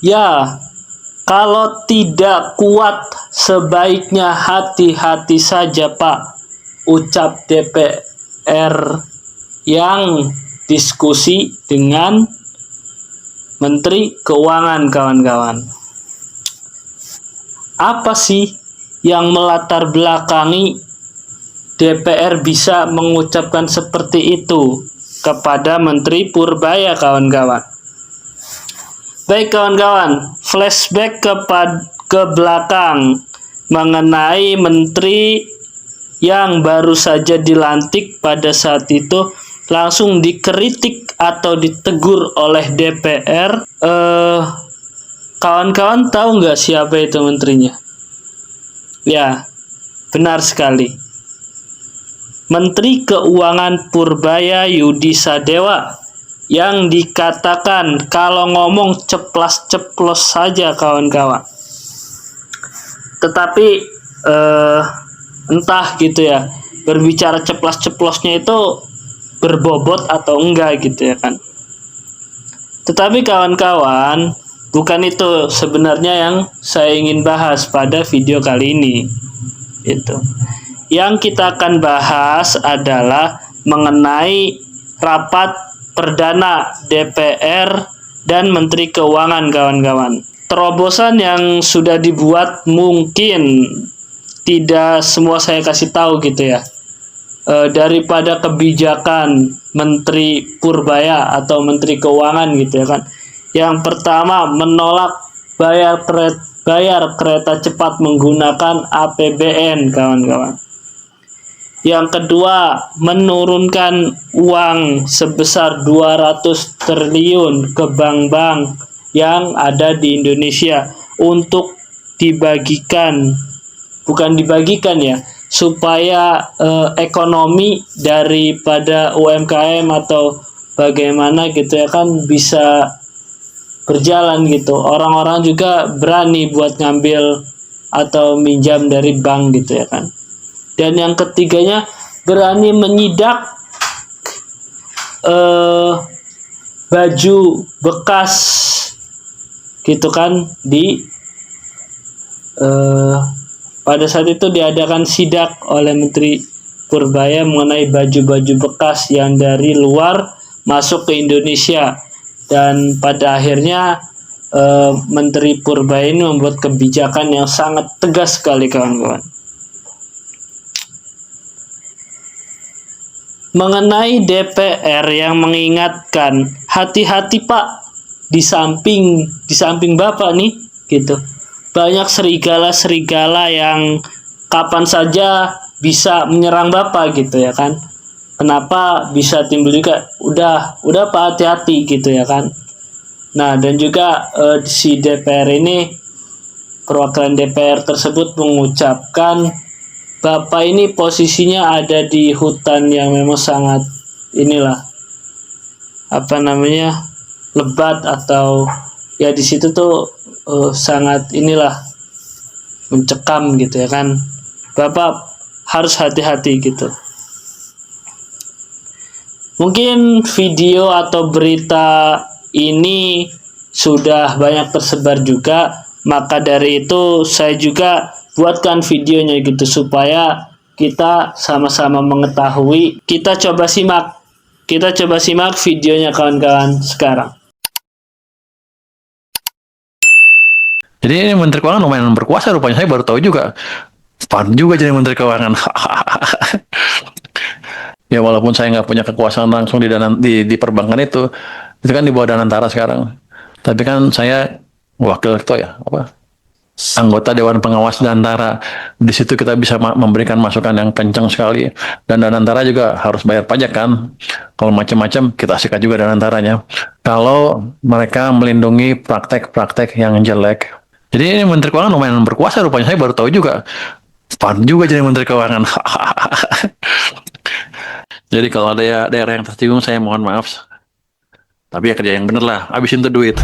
Ya, kalau tidak kuat sebaiknya hati-hati saja Pak, ucap DPR yang diskusi dengan Menteri Keuangan kawan-kawan. Apa sih yang melatar belakangi DPR bisa mengucapkan seperti itu kepada Menteri Purbaya kawan-kawan? Baik kawan-kawan, flashback ke belakang mengenai menteri yang baru saja dilantik pada saat itu langsung dikritik atau ditegur oleh DPR. Kawan-kawan tahu nggak siapa itu menterinya? Ya, benar sekali. Menteri Keuangan Purbaya Yudi Sadewa, yang dikatakan kalau ngomong ceplas-ceplos saja kawan-kawan. Tetapi entah gitu ya, berbicara ceplas-ceplosnya itu berbobot atau enggak gitu ya kan. Tetapi kawan-kawan, bukan itu sebenarnya yang saya ingin bahas pada video kali ini. Itu. Yang kita akan bahas adalah mengenai rapat perdana DPR dan Menteri Keuangan kawan-kawan. Terobosan yang sudah dibuat mungkin tidak semua saya kasih tahu gitu ya. Daripada kebijakan Menteri Purbaya atau Menteri Keuangan gitu ya kan. Yang pertama, menolak bayar kereta cepat menggunakan APBN kawan-kawan. Yang kedua, menurunkan uang sebesar 200 triliun ke bank-bank yang ada di Indonesia untuk dibagikan, bukan dibagikan ya, supaya ekonomi daripada UMKM atau bagaimana gitu ya kan bisa berjalan gitu. Orang-orang juga berani buat ngambil atau minjam dari bank gitu ya kan. Dan yang ketiganya, berani menyidak baju bekas gitu kan di pada saat itu diadakan sidak oleh Menteri Purbaya mengenai baju-baju bekas yang dari luar masuk ke Indonesia. Dan pada akhirnya Menteri Purbaya ini membuat kebijakan yang sangat tegas sekali kawan-kawan. Mengenai DPR yang mengingatkan, hati-hati Pak, di samping Bapak nih gitu. Banyak serigala-serigala yang kapan saja bisa menyerang Bapak gitu ya kan. Kenapa bisa timbul juga? Udah Pak, hati-hati gitu ya kan. Nah, dan juga si DPR ini, perwakilan DPR tersebut mengucapkan Bapak ini posisinya ada di hutan yang memang sangat inilah apa namanya lebat, atau ya di situ tuh sangat inilah mencekam gitu ya kan. Bapak harus hati-hati gitu. Mungkin video atau berita ini sudah banyak tersebar juga, maka dari itu saya juga buatkan videonya gitu supaya kita sama-sama mengetahui. Kita coba simak videonya kawan-kawan sekarang. Jadi ini Menteri Keuangan lumayan berkuasa rupanya, saya baru tahu juga. Fun juga jadi Menteri Keuangan. Ya walaupun saya nggak punya kekuasaan langsung di perbankan itu kan di bawah Danantara sekarang. Tapi kan saya wakil ketua ya, anggota Dewan Pengawas Danantara. Di situ kita bisa memberikan masukan yang kencang sekali. Dan Danantara juga harus bayar pajak kan. Kalau macam-macam kita sikat juga Danantaranya. Kalau mereka melindungi praktek-praktek yang jelek. Jadi ini Menteri Keuangan lumayan berkuasa rupanya, saya baru tahu juga. Fun juga jadi Menteri Keuangan. Jadi kalau ada daerah yang tersinggung, saya mohon maaf. Tapi ya kerja yang bener lah, habisin tuh duit.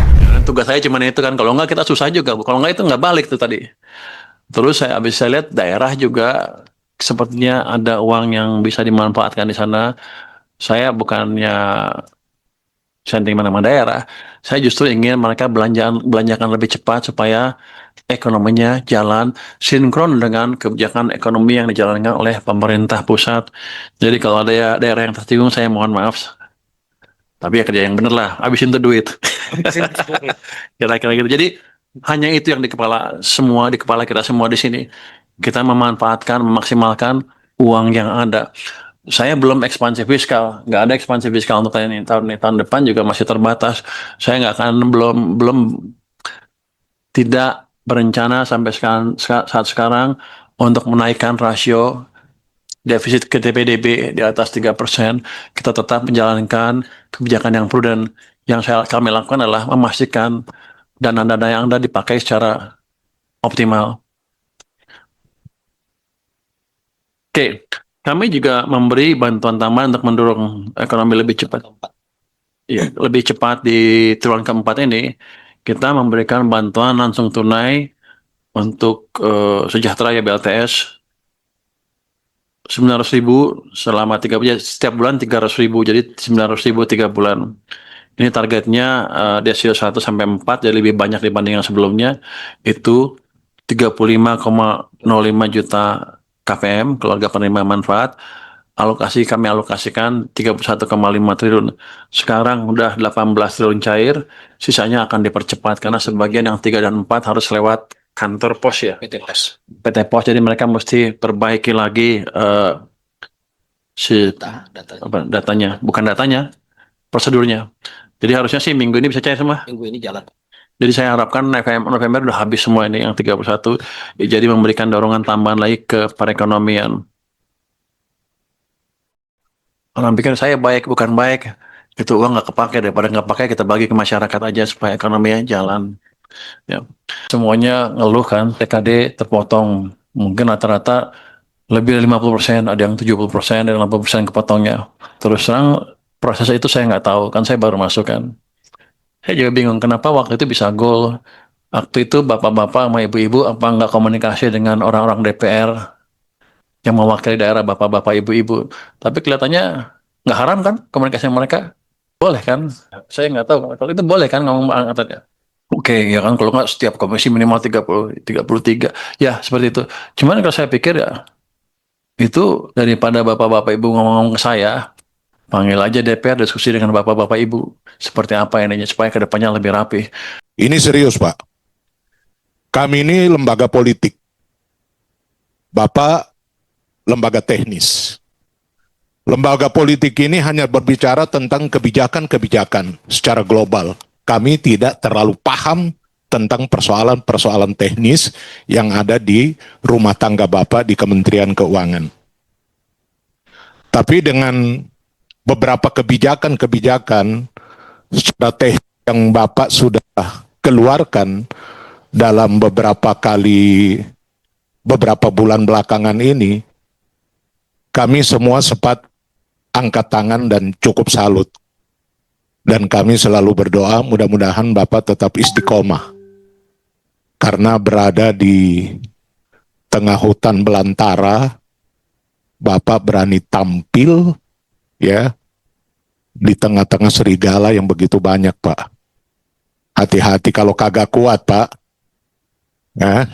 Tugas saya cuma itu kan, kalau nggak kita susah juga. Kalau nggak itu nggak balik tuh tadi. Terus saya lihat daerah juga sepertinya ada uang yang bisa dimanfaatkan di sana. Saya bukannya sentimen sama daerah. Saya justru ingin mereka belanjakan lebih cepat supaya ekonominya jalan sinkron dengan kebijakan ekonomi yang dijalankan oleh pemerintah pusat. Jadi kalau ada daerah yang tersinggung, saya mohon maaf. Tapi ya kerja yang bener lah, habisin tuh duit. Kira-kira gitu. Jadi hanya itu yang di kepala kita semua di sini. Kita memanfaatkan, memaksimalkan uang yang ada. Saya belum ekspansi fiskal, nggak ada ekspansi fiskal untuk tahun depan juga masih terbatas. Saya nggak akan belum tidak berencana sampai saat sekarang untuk menaikkan rasio defisit ke PDB di atas 3%. Kita tetap menjalankan kebijakan yang prudent. Yang kami lakukan adalah memastikan dana-dana yang ada dipakai secara optimal. Oke, kami juga memberi bantuan tambahan untuk mendorong ekonomi lebih cepat. Iya, lebih cepat di triwulan keempat ini, kita memberikan bantuan langsung tunai untuk Sejahtera ya BLTS 900.000 selama 3 bulan, setiap bulan 300.000, jadi 900.000 3 bulan. Ini targetnya desio 1 sampai 4, jadi lebih banyak dibanding yang sebelumnya. Itu 35,05 juta KPM, keluarga penerima manfaat. Kami alokasikan 31,5 triliun. Sekarang udah 18 triliun cair, sisanya akan dipercepat karena sebagian yang 3 dan 4 harus lewat kantor pos ya. PT Pos, jadi mereka mesti perbaiki lagi datanya, bukan datanya, prosedurnya. Jadi harusnya sih minggu ini bisa cair semua. Minggu ini jalan. Jadi saya harapkan November udah habis semua ini yang 31. Jadi memberikan dorongan tambahan lagi ke perekonomian. Orang pikir saya baik, bukan baik. Itu uang nggak kepake, daripada nggak pakai kita bagi ke masyarakat aja supaya ekonominya jalan. Ya. Semuanya ngeluh kan, TKD terpotong. Mungkin rata-rata lebih dari 50%, ada yang 70%, ada yang 80% kepotongnya. Terus terang proses itu saya nggak tahu, kan saya baru masuk kan. Saya juga bingung kenapa waktu itu bisa goal. Waktu itu bapak-bapak sama ibu-ibu apa nggak komunikasi dengan orang-orang DPR yang mewakili daerah, bapak-bapak ibu-ibu. Tapi kelihatannya nggak haram kan komunikasi mereka? Boleh kan? Saya nggak tahu. Kalau itu boleh kan ngomong angkatannya. Oke, ya kan kalau nggak setiap komisi minimal 33. Ya, seperti itu. Cuman kalau saya pikir ya, itu daripada bapak-bapak ibu ngomong ke saya, panggil aja DPR diskusi dengan bapak-bapak ibu. Seperti apa ininya, supaya kedepannya lebih rapi. Ini serius, Pak. Kami ini lembaga politik. Bapak lembaga teknis. Lembaga politik ini hanya berbicara tentang kebijakan-kebijakan secara global. Kami tidak terlalu paham tentang persoalan-persoalan teknis yang ada di rumah tangga Bapak di Kementerian Keuangan. Tapi dengan beberapa kebijakan-kebijakan secara teknis yang Bapak sudah keluarkan dalam beberapa bulan belakangan ini, kami semua sempat angkat tangan dan cukup salut. Dan kami selalu berdoa mudah-mudahan Bapak tetap istiqomah. Karena berada di tengah hutan belantara, Bapak berani tampil ya di tengah-tengah serigala yang begitu banyak, Pak. Hati-hati kalau kagak kuat, Pak. Nah,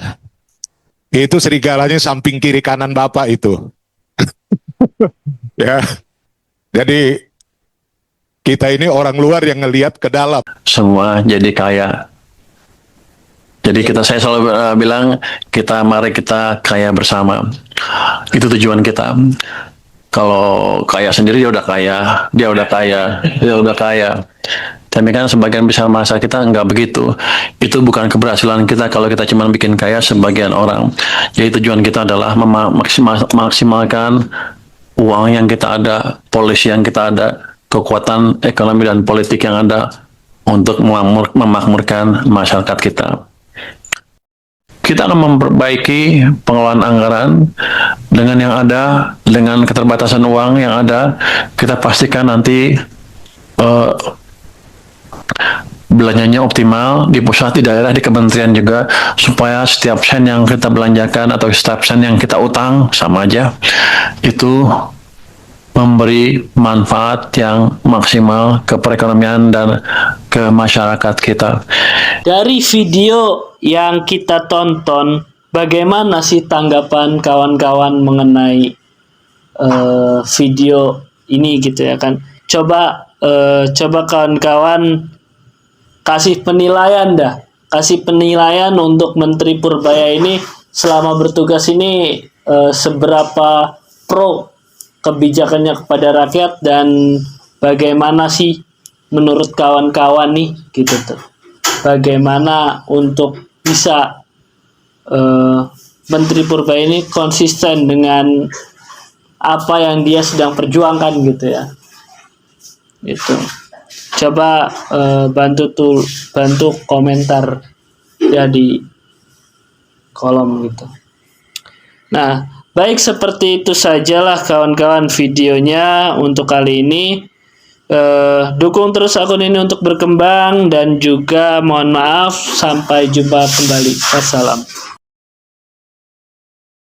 itu serigalanya samping kiri kanan Bapak itu. Ya. Jadi kita ini orang luar yang ngelihat ke dalam. Semua jadi kaya. Jadi saya selalu bilang, mari kita kaya bersama. Itu tujuan kita. Kalau kaya sendiri dia udah kaya. Tapi kan sebagian besar masyarakat kita nggak begitu. Itu bukan keberhasilan kita kalau kita cuma bikin kaya sebagian orang. Jadi tujuan kita adalah memaksimalkan uang yang kita ada, polisi yang kita ada, kekuatan ekonomi dan politik yang ada untuk memakmurkan masyarakat kita. Kita akan memperbaiki pengelolaan anggaran dengan yang ada, dengan keterbatasan uang yang ada. Kita pastikan nanti belanjanya optimal di pusat, di daerah, di kementerian juga, supaya setiap sen yang kita belanjakan atau setiap sen yang kita utang sama aja itu memberi manfaat yang maksimal ke perekonomian dan ke masyarakat kita. Dari video yang kita tonton, bagaimana sih tanggapan kawan-kawan mengenai video ini gitu ya kan? Coba kawan-kawan kasih penilaian kasih penilaian untuk Menteri Purbaya ini selama bertugas ini, seberapa pro kebijakannya kepada rakyat dan bagaimana sih menurut kawan-kawan nih gitu tuh. Bagaimana untuk bisa Menteri Purbaya ini konsisten dengan apa yang dia sedang perjuangkan gitu ya. Gitu. Coba bantu komentar ya di kolom gitu. Nah, baik, seperti itu sajalah kawan-kawan videonya untuk kali ini. Dukung terus akun ini untuk berkembang dan juga mohon maaf, sampai jumpa kembali. Wassalam.